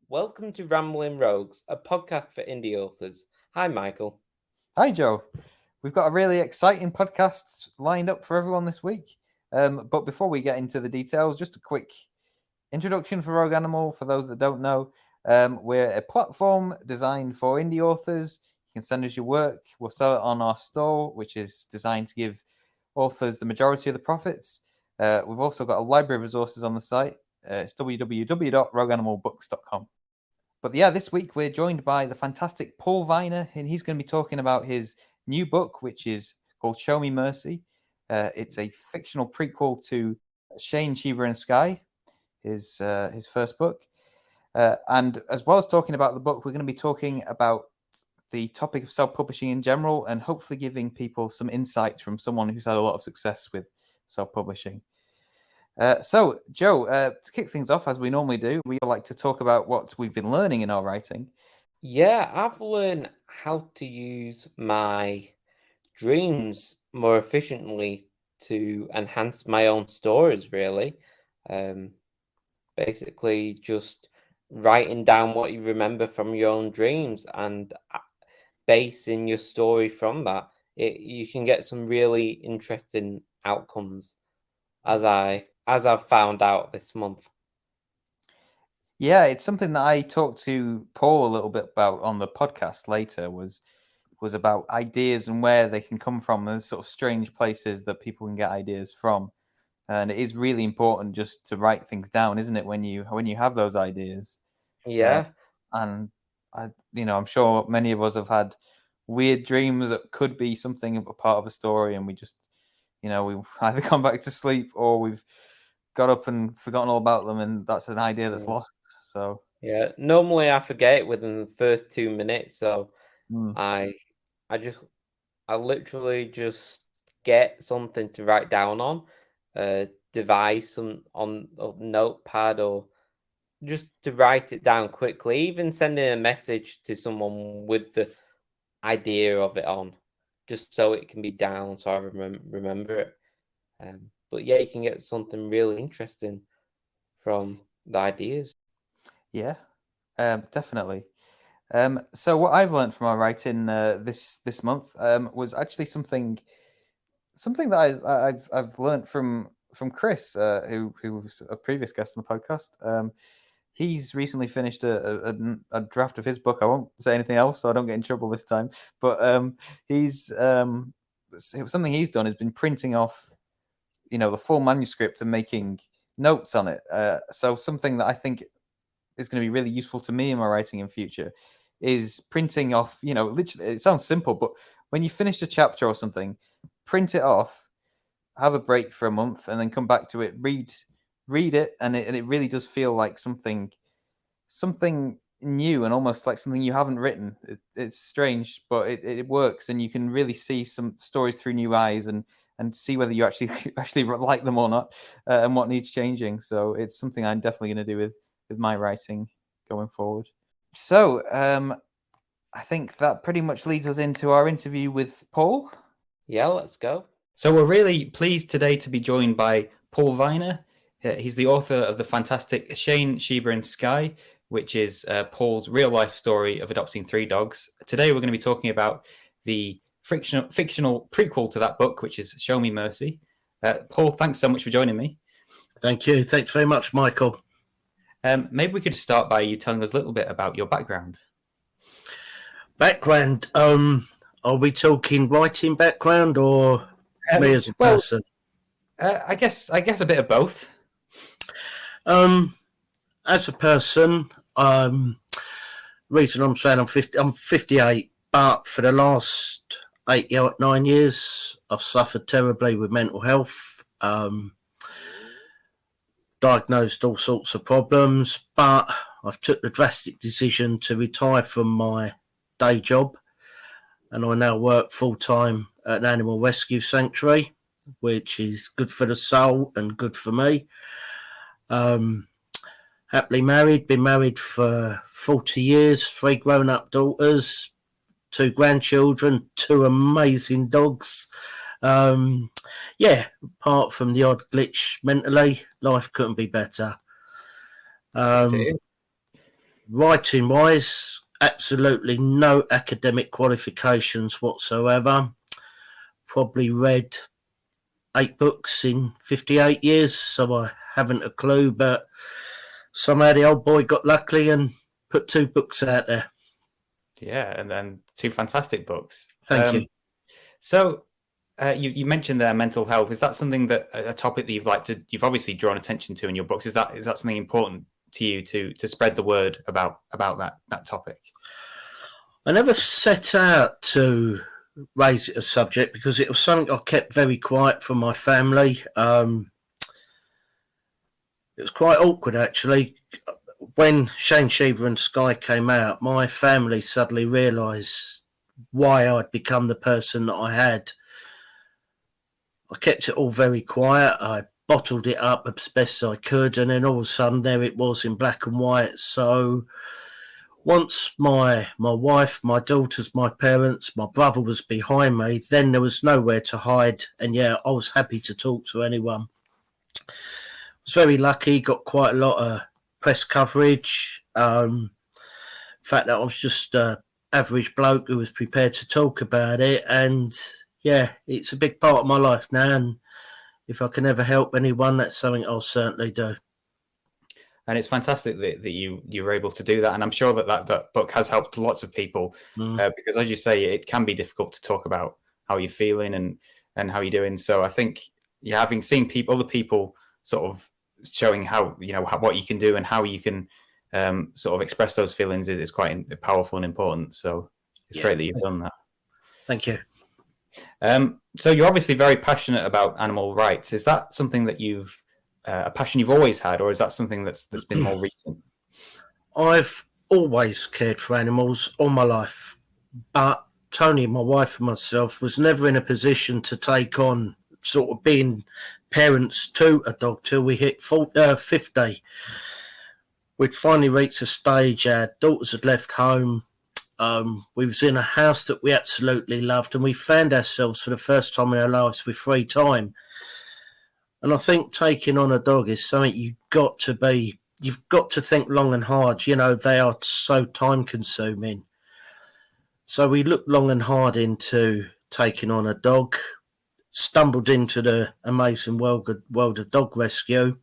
Welcome to Rambling Rogues, a podcast for indie authors. Hi, Michael. Hi, Joe. We've got a really exciting podcast lined up for everyone this week. But before we get into the details, just a quick introduction for Rogue Animal. For those that don't know, we're a platform designed for indie authors. You can send us your work. We'll sell it on our store, which is designed to give authors the majority of the profits. We've also got a library of resources on the site. It's www.rogueanimalbooks.com. But yeah, this week we're joined by the fantastic Paul Viner, and he's going to be talking about his new book, which is called Show Me Mercy. It's a fictional prequel to Sheba and Sky, his first book. And as well as talking about the book, we're going to be talking about the topic of self-publishing in general, and hopefully giving people some insights from someone who's had a lot of success with self-publishing. So, Joe, to kick things off, as we normally do, we like to talk about what we've been learning in our writing. Yeah, I've learned how to use my dreams more efficiently to enhance my own stories, really. Basically, just writing down what you remember from your own dreams and basing your story from that. You can get some really interesting outcomes, as I've found out this month. Yeah, it's something that I talked to Paul a little bit about on the podcast later, was about ideas and where they can come from. There's sort of strange places that people can get ideas from. And it is really important just to write things down, isn't it, when you have those ideas? Yeah. And I'm sure many of us have had weird dreams that could be something a part of a story, and we just, we've either gone back to sleep or we've got up and forgotten all about them, and that's an idea that's lost. So yeah, normally I forget it within the first 2 minutes, so mm. I literally just get something to write down on, device some on a notepad, or just to write it down quickly, even sending a message to someone with the idea of it on, just so it can be down so I remember it. But yeah, you can get something really interesting from the ideas. Yeah, definitely. So what I've learned from our writing this month was actually something that I've learned from Chris, who was a previous guest on the podcast. He's recently finished a draft of his book. I won't say anything else, so I don't get in trouble this time. But he's something he's done has been printing off, the full manuscript and making notes on it. So something that I think is going to be really useful to me in my writing in future is printing off, literally, it sounds simple, but when you finish a chapter or something, print it off, have a break for a month, and then come back to it, read it, and it really does feel like something new, and almost like something you haven't written. It's strange, but it works, and you can really see some stories through new eyes, and see whether you actually like them or not, and what needs changing. So it's something I'm definitely going to do with my writing going forward. So I think that pretty much leads us into our interview with Paul. Yeah, let's go. So we're really pleased today to be joined by Paul Viner. He's the author of the fantastic Sheba and Sky, which is Paul's real-life story of adopting 3 dogs. Today we're going to be talking about the fictional prequel to that book, which is Show Me Mercy. Paul, thanks so much for joining me. Thank you. Thanks very much, Michael. Maybe we could start by you telling us a little bit about your background. Background, are we talking writing background or me as a person? I guess a bit of both. As a person, reason I'm saying I'm 58, but for the last 9 years, I've suffered terribly with mental health. Diagnosed all sorts of problems, but I've took the drastic decision to retire from my day job, and I now work full-time at an animal rescue sanctuary, which is good for the soul and good for me. Happily married, been married for 40 years, 3 grown-up daughters, 2 grandchildren, 2 amazing dogs. Apart from the odd glitch mentally, life couldn't be better. Writing wise, absolutely no academic qualifications whatsoever. Probably read 8 books in 58 years, so I haven't a clue, but somehow the old boy got lucky and put 2 books out there. Yeah, and then 2 fantastic books. Thank you. So you mentioned there mental health. Is that something that a topic that you've obviously drawn attention to in your books? Is that something important to you to spread the word about that topic? I never set out to raise it as a subject because it was something I kept very quiet from my family. It was quite awkward, actually. When Sheba and Sky came out, my family suddenly realised why I'd become the person that I had. I kept it all very quiet. I bottled it up as best I could, and then all of a sudden there it was in black and white. So once my wife, my daughters, my parents, my brother was behind me, then there was nowhere to hide. And yeah, I was happy to talk to anyone. I was very lucky, got quite a lot of press coverage. The fact that I was just an average bloke who was prepared to talk about it. And yeah, it's a big part of my life now. And if I can ever help anyone, that's something I'll certainly do. And it's fantastic that you were able to do that. And I'm sure that book has helped lots of people because, as you say, it can be difficult to talk about how you're feeling and how you're doing. So I think having seen other people sort of showing how, what you can do and how you can sort of express those feelings is quite powerful and important. So it's great that you've done that. Thank you. So you're obviously very passionate about animal rights. Is that something that you've a passion you've always had, or is that something that's been more recent? I've always cared for animals all my life, but Tony, my wife, and myself was never in a position to take on sort of being parents to a dog till we hit 50. We'd finally reached a stage, our daughters had left home. We was in a house that we absolutely loved, and we found ourselves for the first time in our lives with free time. And I think taking on a dog is something you've got to think long and hard. They are so time consuming. So we looked long and hard into taking on a dog, stumbled into the amazing world of dog rescue,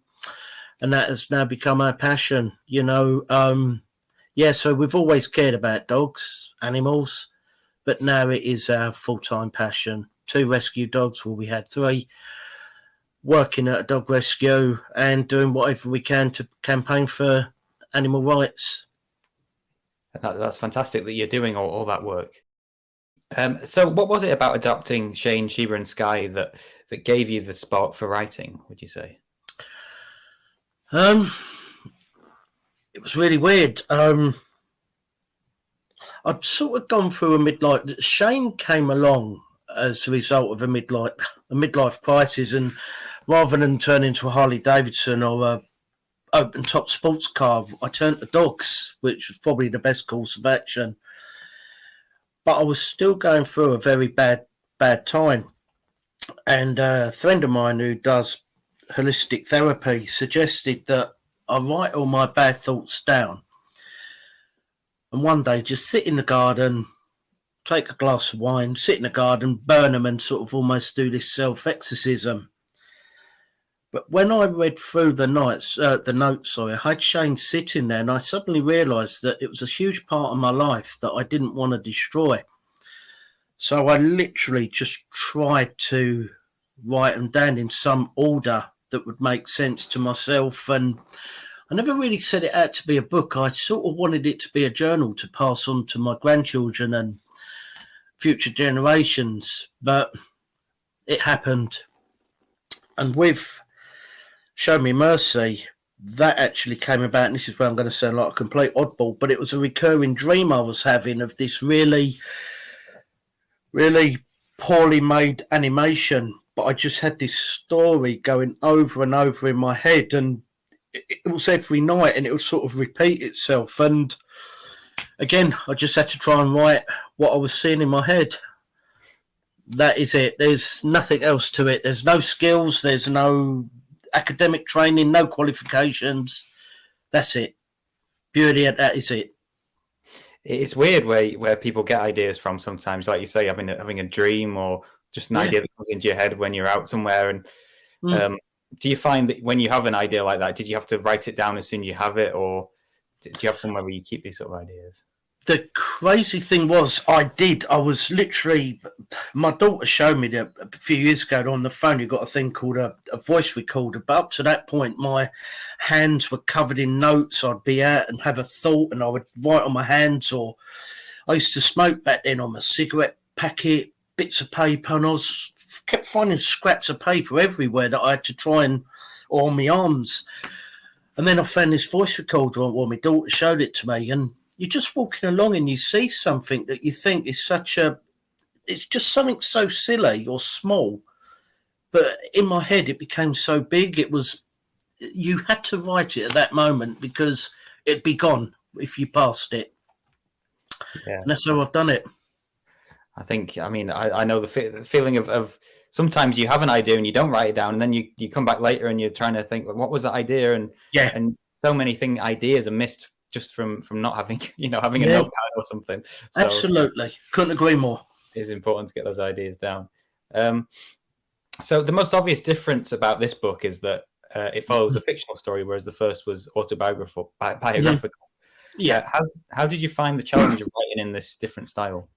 and that has now become our passion. So we've always cared about dogs, animals, but now it is our full-time passion. 2 rescue dogs, well, we had 3, working at a dog rescue and doing whatever we can to campaign for animal rights. That's fantastic that you're doing all that work. So what was it about adopting Shane, Sheba and Sky that gave you the spark for writing, would you say? It was really weird. I'd sort of gone through a midlife. Shane came along as a result of a midlife crisis, and rather than turn into a Harley Davidson or a open top sports car, I turned to dogs, which was probably the best course of action. But I was still going through a very bad time, and a friend of mine who does holistic therapy suggested that I write all my bad thoughts down, and one day just sit in the garden, take a glass of wine, sit in the garden, burn them, and sort of almost do this self-exorcism. But when I read through the notes, I had Shane sitting there, and I suddenly realised that it was a huge part of my life that I didn't want to destroy. So I literally just tried to write them down in some order that would make sense to myself. And I never really set it out to be a book. I sort of wanted it to be a journal to pass on to my grandchildren and future generations. But it happened. And with Show Me Mercy, that actually came about, and this is where I'm going to sound like a complete oddball, but it was a recurring dream I was having of this really, really poorly made animation, but I just had this story going over and over in my head, and it was every night, and it would sort of repeat itself. And again, I just had to try and write what I was seeing in my head. That is it. There's nothing else to it. There's no skills. There's no academic training, no qualifications. That's it. Brilliant, that is it. It's weird where people get ideas from sometimes, like you say, having a dream or just an idea that comes into your head when you're out somewhere. And do you find that when you have an idea like that, did you have to write it down as soon as you have it, or do you have somewhere where you keep these sort of ideas? The crazy thing was, I was literally, my daughter showed me that a few years ago on the phone, you got a thing called a voice recorder. But up to that point, my hands were covered in notes. I'd be out and have a thought and I would write on my hands, or I used to smoke back then on a cigarette packet, bits of paper, and kept finding scraps of paper everywhere that I had to try and, or on my arms. And then I found this voice recorder, well, my daughter showed it to me, and you're just walking along and you see something that you think is it's just something so silly or small. But in my head, it became so big. You had to write it at that moment because it'd be gone if you passed it. Yeah. And that's how I've done it. I know the feeling of sometimes you have an idea and you don't write it down, and then you come back later and you're trying to think, what was that idea? And so many ideas are missed just from not having having a notepad or something. So absolutely, couldn't agree more. It's important to get those ideas down. So the most obvious difference about this book is that it follows a fictional story, whereas the first was biographical. Yeah. How did you find the challenge of writing in this different style?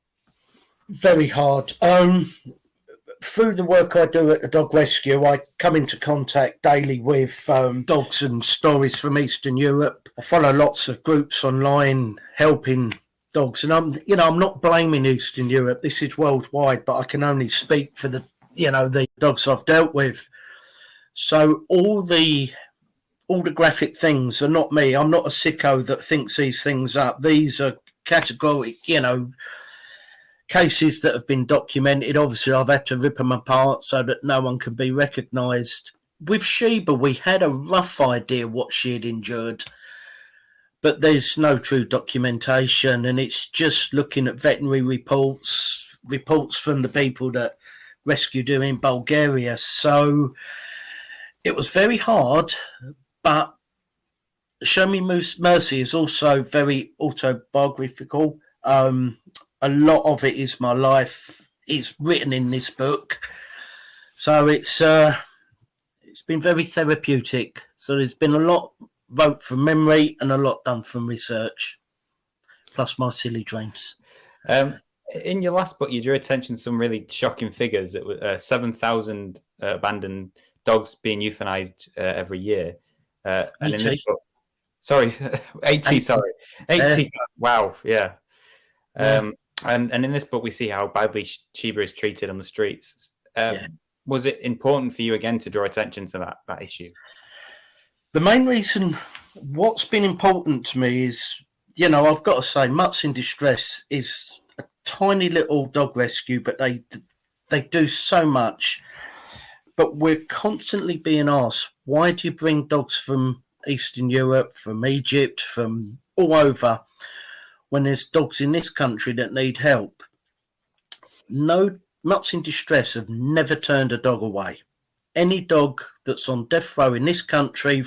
Very hard. Through the work I do at the dog rescue, I come into contact daily with dogs and stories from Eastern Europe. I follow lots of groups online helping dogs, and I'm not blaming Eastern Europe. This is worldwide, but I can only speak for the dogs I've dealt with. So all the graphic things are not me. I'm not a sicko that thinks these things up. These are categoric, cases that have been documented. Obviously, I've had to rip them apart so that no one can be recognised. With Sheba, we had a rough idea what she had endured, but there's no true documentation, and it's just looking at veterinary reports from the people that rescued her in Bulgaria. So it was very hard, but Show Me Mercy is also very autobiographical. A lot of it is my life. It's written in this book, so it's been very therapeutic. So there's been a lot wrote from memory and a lot done from research, plus my silly dreams. In your last book, you drew attention to some really shocking figures. It was 7,000 abandoned dogs being euthanized every year, and in this book, 80. Sorry, 80. Wow, yeah. And in this book, we see how badly Sheba is treated on the streets. Was it important for you again to draw attention to that issue? The main reason, what's been important to me is, I've got to say, Mutts in Distress is a tiny little dog rescue, but they do so much. But we're constantly being asked, why do you bring dogs from Eastern Europe, from Egypt, from all over, when there's dogs in this country that need help? No, Mutts in Distress have never turned a dog away. Any dog that's on death row in this country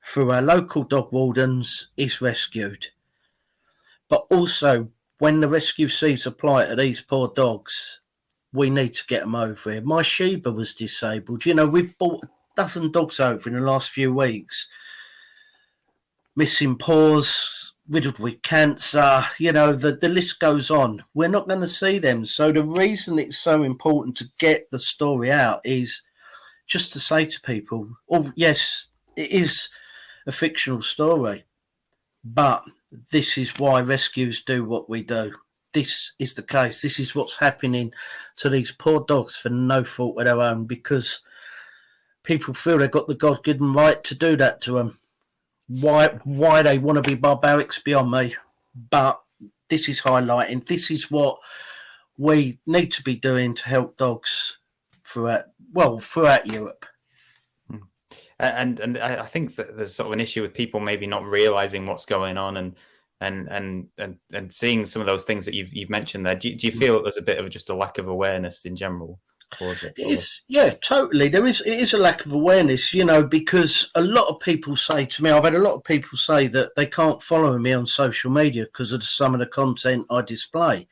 through our local dog wardens is rescued. But also, when the rescue sees a plight of these poor dogs, we need to get them over here. My Sheba was disabled. We've bought a dozen dogs over in the last few weeks. Missing paws, riddled with cancer, the list goes on. We're not going to see them. So the reason it's so important to get the story out is just to say to people, oh, yes, it is a fictional story, but this is why rescues do what we do. This is the case. This is what's happening to these poor dogs for no fault of their own, because people feel they've got the God-given right to do that to them. Why they want to be barbarics beyond me, but this is highlighting. This is what we need to be doing to help dogs throughout Europe. And I think that there's sort of an issue with people maybe not realizing what's going on and seeing some of those things that you've mentioned there. Do you feel that there's a bit of just a lack of awareness in general? towards it. Yeah, totally. It is a lack of awareness, because a lot of people say to me, I've had a lot of people say that they can't follow me on social media because of some of the content I display.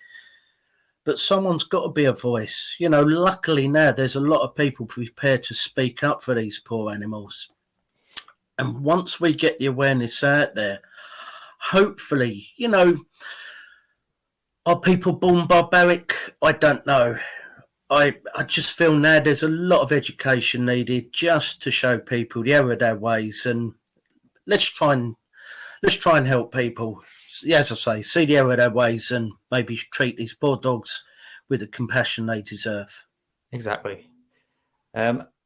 But someone's got to be a voice. Luckily now there's a lot of people prepared to speak up for these poor animals. And once we get the awareness out there, hopefully, are people born barbaric? I don't know. I just feel now there's a lot of education needed just to show people the error of their ways, and let's try and help people. Yeah, as I say, see the error of their ways and maybe treat these poor dogs with the compassion they deserve. Exactly.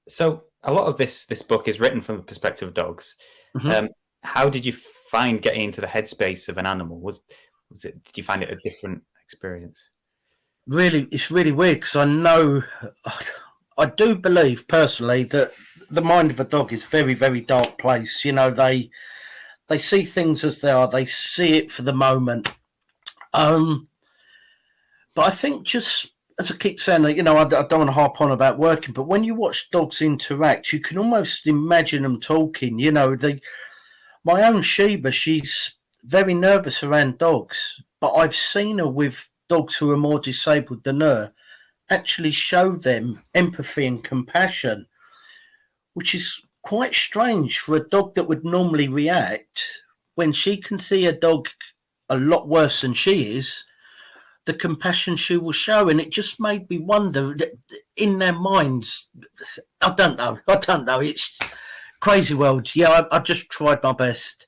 So a lot of this book is written from the perspective of dogs. Mm-hmm. How did you find getting into the headspace of an animal? Did you find it a different experience? Really, it's really weird because I do believe personally that the mind of a dog is a very, very dark place. They see things as they are. They see it for the moment. But I think, just as I keep saying, I don't want to harp on about working, but when you watch dogs interact, you can almost imagine them talking. My own Sheba, she's very nervous around dogs, but I've seen her with dogs who are more disabled than her actually show them empathy and compassion, which is quite strange for a dog that would normally react. When she can see a dog a lot worse than she is, the compassion she will show. And it just made me wonder, in their minds, I don't know. It's crazy world. Yeah, I just tried my best.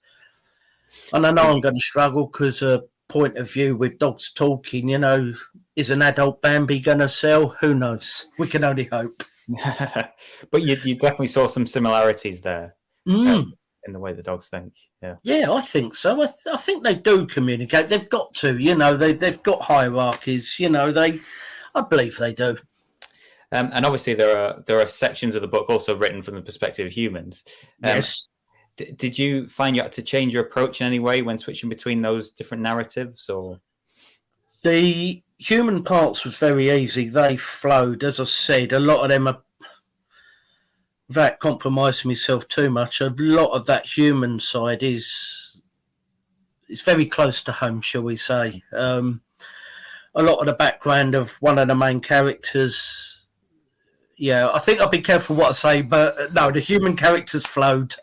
And I know I'm going to struggle because point of view with dogs talking, is an adult Bambi going to sell? Who knows? We can only hope. But you definitely saw some similarities there in the way the dogs think. Yeah, I think so. I think they do communicate. They've got to, they've got hierarchies. I believe they do. And obviously there are sections of the book also written from the perspective of humans. Yes. Did you find you had to change your approach in any way when switching between those different narratives, or? The human parts was very easy. They flowed. As I said, a lot of them are, without compromising myself too much, a lot of that human side is very close to home, shall we say. A lot of the background of one of the main characters, yeah, I think I'll be careful what I say, but no, the human characters flowed.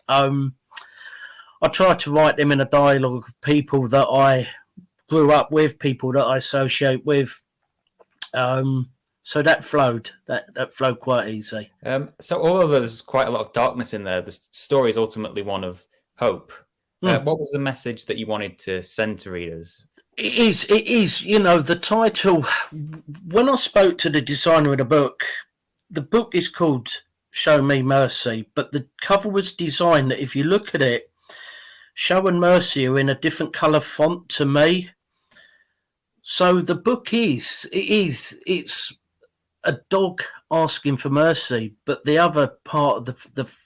I tried to write them in a dialogue of people that I grew up with, people that I associate with. So that flowed. That flowed quite easy. So although there's quite a lot of darkness in there, the story is ultimately one of hope. What was the message that you wanted to send to readers? It is. The title, when I spoke to the designer of the book is called Show Me Mercy, but the cover was designed that if you look at it, Show and Mercy are in a different colour font to me. So the book it's a dog asking for mercy, but the other part of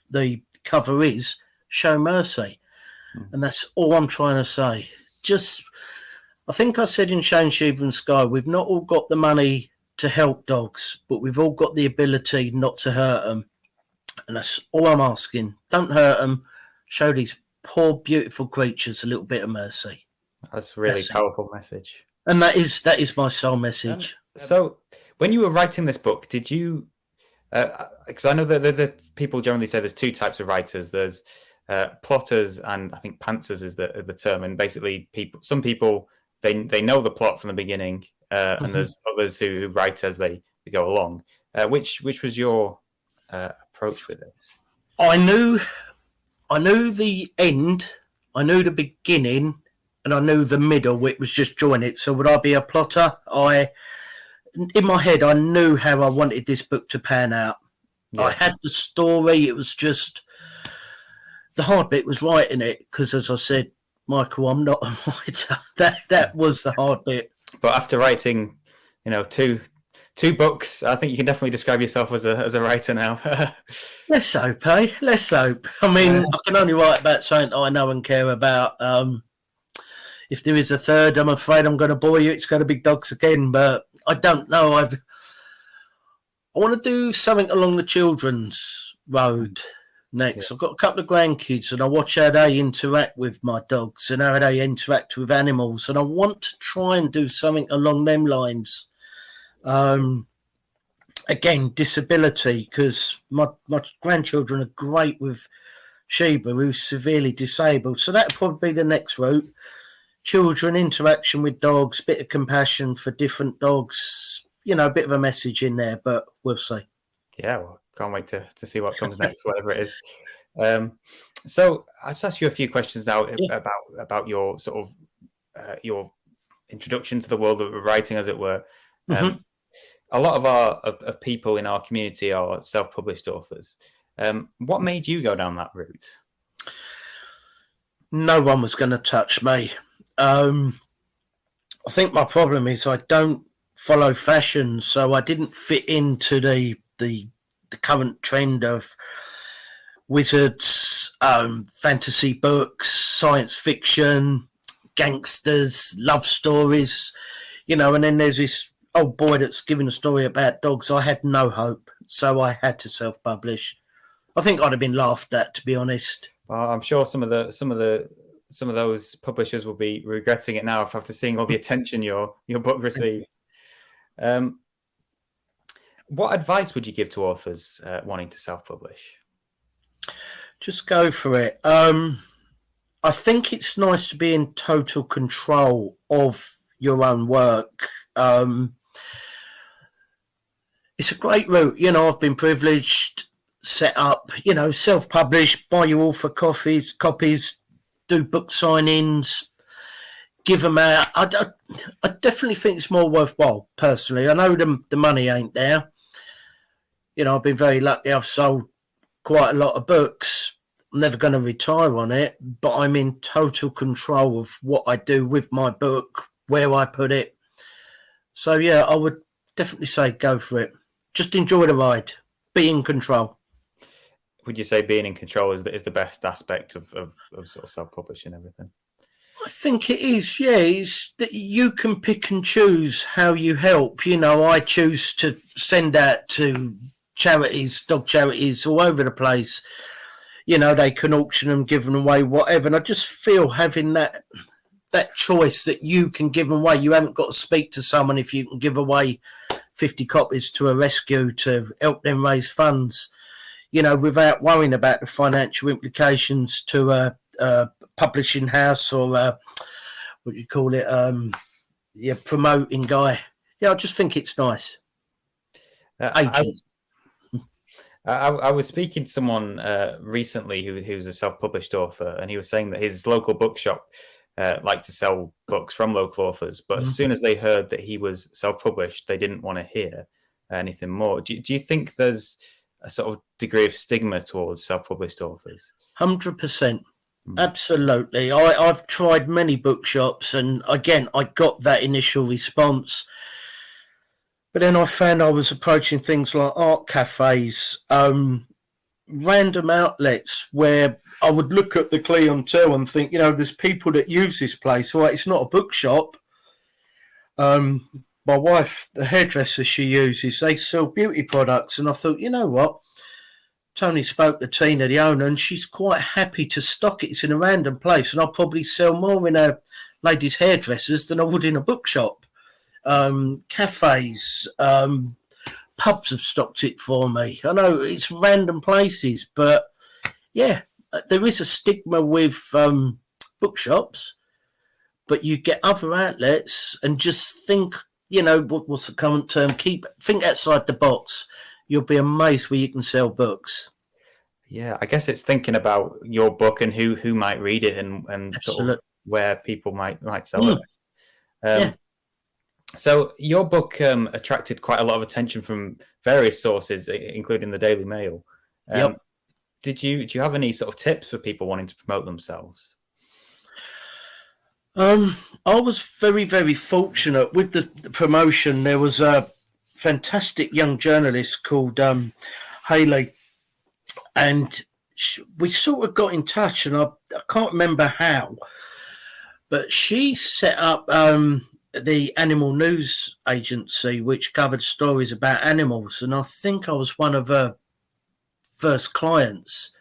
the cover is Show Mercy. And that's all I'm trying to say. I think I said in Shane, Sheba and Sky, we've not all got the money to help dogs, but we've all got the ability not to hurt them. And that's all I'm asking. Don't hurt them. Show these poor, beautiful creatures a little bit of mercy. That's a really powerful message. And that is my soul message. So when you were writing this book, did you, because I know that the people generally say there's two types of writers. There's plotters, and I think pantsers is the term. And basically, some people, they know the plot from the beginning, and there's others who write as they go along. Which was your approach with this? I knew the end, I knew the beginning, and I knew the middle. It was just join it. So would I be a plotter? In my head, I knew how I wanted this book to pan out. Yeah. I had the story. It was just the hard bit was writing it, because, as I said, Michael, I'm not a writer. That was the hard bit. But after writing, two books, I think you can definitely describe yourself as a writer now. Let's hope, eh? Let's hope. I mean, I can only write about something I know and care about. If there is a third, I'm afraid I'm going to bore you. It's going to be dogs again, but I don't know. I want to do something along the children's road next. I've got a couple of grandkids, and I watch how they interact with my dogs and how they interact with animals, and I want to try and do something along them lines. Again, disability, because my grandchildren are great with Sheba, who's severely disabled. So that'll probably be the next route. Children, interaction with dogs, bit of compassion for different dogs, a bit of a message in there, but we'll see. Yeah, well, can't wait to see what comes next, whatever it is. So I'll just ask you a few questions now about your sort of your introduction to the world of writing, as it were. A lot of people in our community are self-published authors. What made you go down that route? No one was going to touch me. I think my problem is I don't follow fashion, so I didn't fit into the current trend of wizards, fantasy books, science fiction, gangsters, love stories, and then there's this old boy that's giving a story about dogs. I had no hope, so I had to self-publish. I think I'd have been laughed at, to be honest. Well, I'm sure some of those publishers will be regretting it now after seeing all the attention your book received. What advice would you give to authors wanting to self-publish? Just go for it. I think it's nice to be in total control of your own work. It's a great route. I've been privileged, set up, self-published, buy your author copies, do book signings, give them out. I definitely think it's more worthwhile, personally. I know the money ain't there. I've been very lucky. I've sold quite a lot of books. I'm never going to retire on it, but I'm in total control of what I do with my book, where I put it. So, yeah, I would definitely say go for it. Just enjoy the ride. Be in control. Would you say being in control is the best aspect of sort of self-publishing everything? I think it is, yeah. It's that you can pick and choose how you help. I choose to send out to charities, dog charities all over the place. They can auction them, give them away, whatever. And I just feel having that choice that you can give them away. You haven't got to speak to someone if you can give away 50 copies to a rescue to help them raise funds, without worrying about the financial implications to a publishing house or what do you call it, promoting guy. I just think it's nice. I was speaking to someone recently who's a self-published author, and he was saying that his local bookshop liked to sell books from local authors, but as soon as they heard that he was self-published, they didn't want to hear anything more. Do you think there's a sort of degree of stigma towards self-published authors? 100%. Absolutely. I've tried many bookshops, and again, I got that initial response. But then I found I was approaching things like art cafes, random outlets where I would look at the clientele and think, there's people that use this place. All right, it's not a bookshop. My wife, the hairdresser she uses, they sell beauty products. And I thought, you know what? Tony spoke to Tina, the owner, and she's quite happy to stock it. It's in a random place, and I'll probably sell more in a ladies' hairdressers than I would in a bookshop. Cafes, pubs have stocked it for me. I know it's random places, but yeah, there is a stigma with bookshops, but you get other outlets and just think, what's the current term? Think outside the box. You'll be amazed where you can sell books. Yeah, I guess it's thinking about your book and who might read it and sort of where people might sell it. Yeah. So your book attracted quite a lot of attention from various sources, including the Daily Mail. Yep. Do you have any sort of tips for people wanting to promote themselves? I was very, very fortunate with the promotion. There was a fantastic young journalist called Hayley, and we sort of got in touch, and I can't remember how, but she set up a the animal news agency, which covered stories about animals, and I think I was one of her first clients.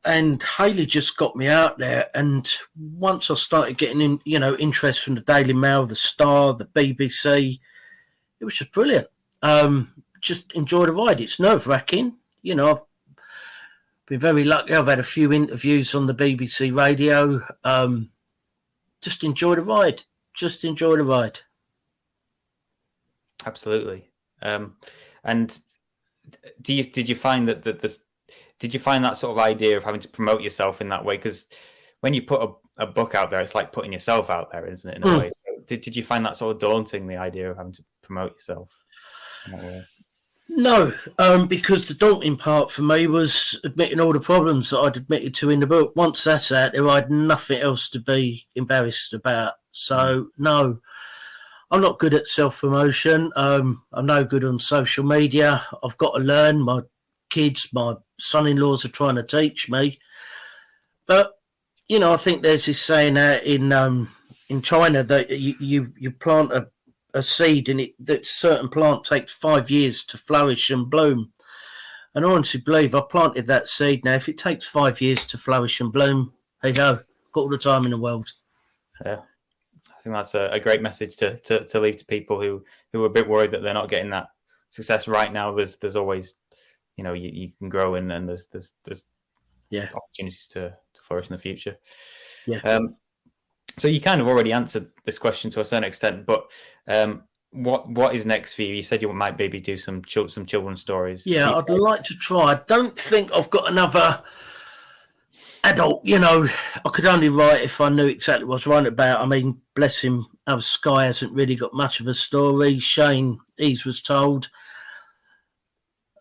And Haley just got me out there, and once I started getting interest from the Daily Mail, the Star, the BBC, it was just brilliant. Just enjoy the ride. It's nerve-wracking. I've been very lucky. I've had a few interviews on the BBC radio. Just enjoy the ride. Just enjoy the ride. Absolutely. And did you find that did you find that sort of idea of having to promote yourself in that way? Because when you put a book out there, it's like putting yourself out there, isn't it? In a way. So did you find that sort of daunting, the idea of having to promote yourself in that way? No, because the daunting part for me was admitting all the problems that I'd admitted to in the book. Once that's out there, I had nothing else to be embarrassed about. So, no, I'm not good at self-promotion. I'm no good on social media. I've got to learn. My kids, my son-in-laws are trying to teach me. But, I think there's this saying in China that you plant a seed, and that certain plant takes 5 years to flourish and bloom. And I honestly believe I've planted that seed now. If it takes 5 years to flourish and bloom, hey ho, got all the time in the world. Yeah, I think that's a great message to leave to people who are a bit worried that they're not getting that success right now. There's always, you can grow and there's opportunities to flourish in the future. Yeah. So you kind of already answered this question to a certain extent, but what is next for you? You said you might maybe do some children's stories. Yeah, I'd like to try. I don't think I've got another adult. I could only write if I knew exactly what I was writing about. I mean, bless him, our Sky hasn't really got much of a story. Shane, his was told.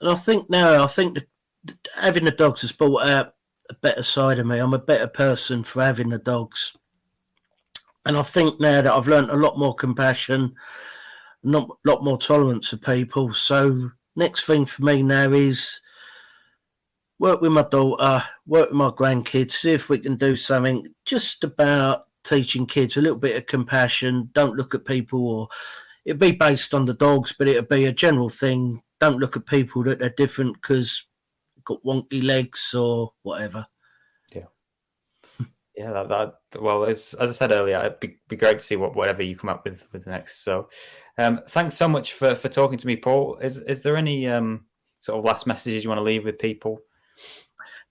And I think having the dogs has brought out a better side of me. I'm a better person for having the dogs. And I think now that I've learned a lot more compassion, a lot more tolerance of people. So next thing for me now is work with my daughter, work with my grandkids, see if we can do something just about teaching kids a little bit of compassion. Don't look at people, or it'd be based on the dogs, but it'd be a general thing. Don't look at people that are different because got wonky legs or whatever. Yeah, well, as I said earlier, it'd be great to see whatever you come up with next. So, thanks so much for talking to me, Paul. Is there any sort of last messages you want to leave with people?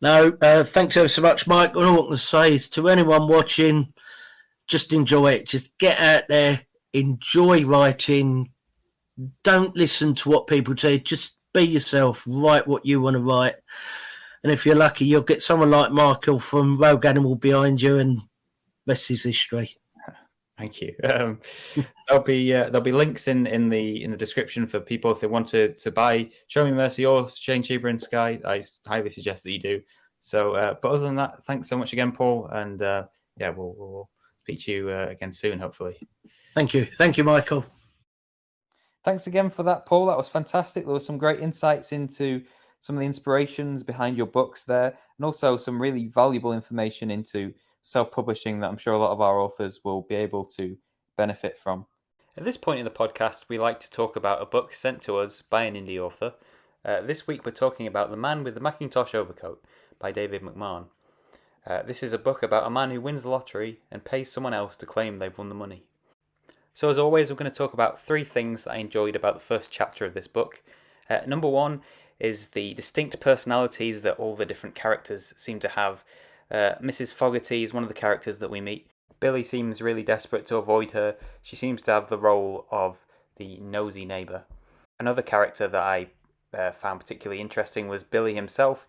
No, thanks ever so much, Mike. All I want to say is to anyone watching, just enjoy it. Just get out there, enjoy writing. Don't listen to what people say. Just be yourself. Write what you want to write. And if you're lucky, you'll get someone like Michael from Rogue Animal behind you, and rest is history. Thank you. There'll be links in the description for people if they want to buy Show Me Mercy or Shane, Sheba and Sky. I highly suggest that you do. So, but other than that, thanks so much again, Paul. And we'll speak to you again soon, hopefully. Thank you, Michael. Thanks again for that, Paul. That was fantastic. There were some great insights into some of the inspirations behind your books there, and also some really valuable information into self-publishing that I'm sure a lot of our authors will be able to benefit from. At this point in the podcast, we like to talk about a book sent to us by an indie author. This week we're talking about The Man with the Mackintosh Overcoat by David McMahon. This is a book about a man who wins the lottery and pays someone else to claim they've won the money. So as always, we're going to talk about 3 things that I enjoyed about the first chapter of this book. Number 1 is the distinct personalities that all the different characters seem to have. Mrs. Fogarty is one of the characters that we meet. Billy seems really desperate to avoid her. She seems to have the role of the nosy neighbour. Another character that I found particularly interesting was Billy himself.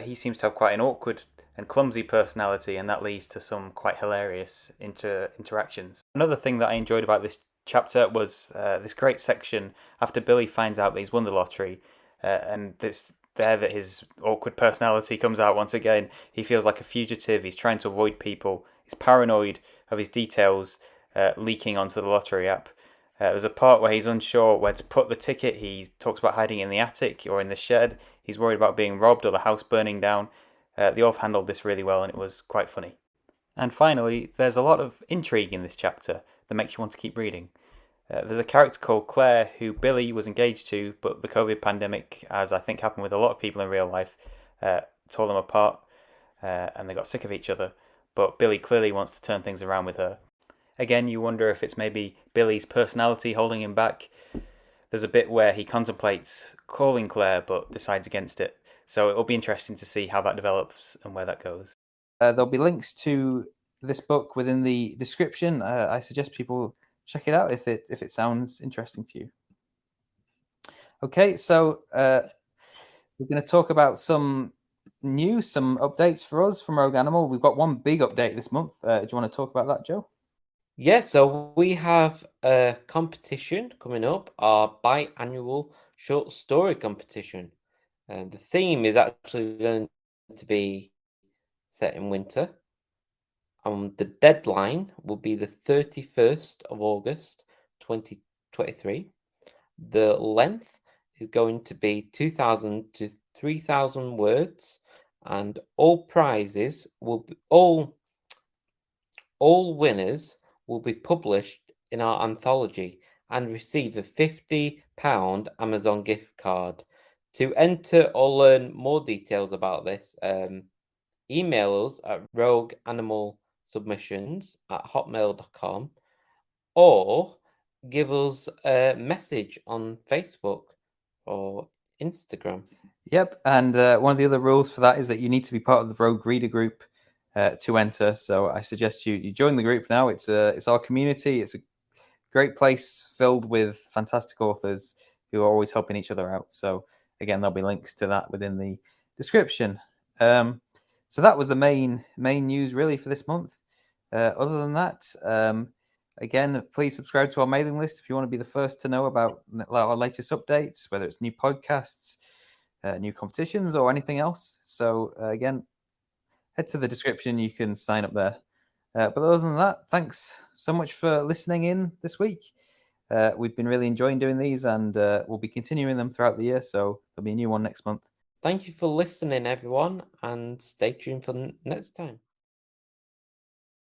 He seems to have quite an awkward and clumsy personality, and that leads to some quite hilarious interactions. Another thing that I enjoyed about this chapter was this great section after Billy finds out that he's won the lottery, and that his awkward personality comes out once again. He feels like a fugitive. He's trying to avoid people. He's paranoid of his details leaking onto the lottery app. There's a part where he's unsure where to put the ticket. He talks about hiding in the attic or in the shed. He's worried about being robbed or the house burning down. The author handled this really well, and it was quite funny. And finally, there's a lot of intrigue in this chapter that makes you want to keep reading. There's a character called Claire who Billy was engaged to, but the COVID pandemic, as I think happened with a lot of people in real life, tore them apart and they got sick of each other. But Billy clearly wants to turn things around with her. Again, you wonder if it's maybe Billy's personality holding him back. There's a bit where he contemplates calling Claire but decides against it. So it'll be interesting to see how that develops and where that goes. There'll be links to this book within the description. I suggest people check it out if it sounds interesting to you. Okay, so we're going to talk about some news, some updates for us from Rogue Animal. We've got one big update this month. Do you want to talk about that, Joe? Yeah, so we have a competition coming up, our biannual short story competition. And the theme is actually going to be set in winter. The deadline will be the 31st of August, 2023. The length is going to be 2,000 to 3,000 words, and all prizes will be all winners will be published in our anthology and receive a £50 Amazon gift card. To enter or learn more details about this, email us at rogueanimalsubmissions@hotmail.com or give us a message on Facebook or Instagram. Yep, and one of the other rules for that is that you need to be part of the Rogue Reader group to enter. So I suggest you join the group now. It's our community. It's a great place filled with fantastic authors who are always helping each other out. So again, there'll be links to that within the description. So that was the main news really for this month. Other than that, again, please subscribe to our mailing list if you want to be the first to know about our latest updates, whether it's new podcasts, new competitions, or anything else. So again, head to the description. You can sign up there. But other than that, thanks so much for listening in this week. We've been really enjoying doing these, and we'll be continuing them throughout the year. So there'll be a new one next month. Thank you for listening, everyone, and stay tuned for next time.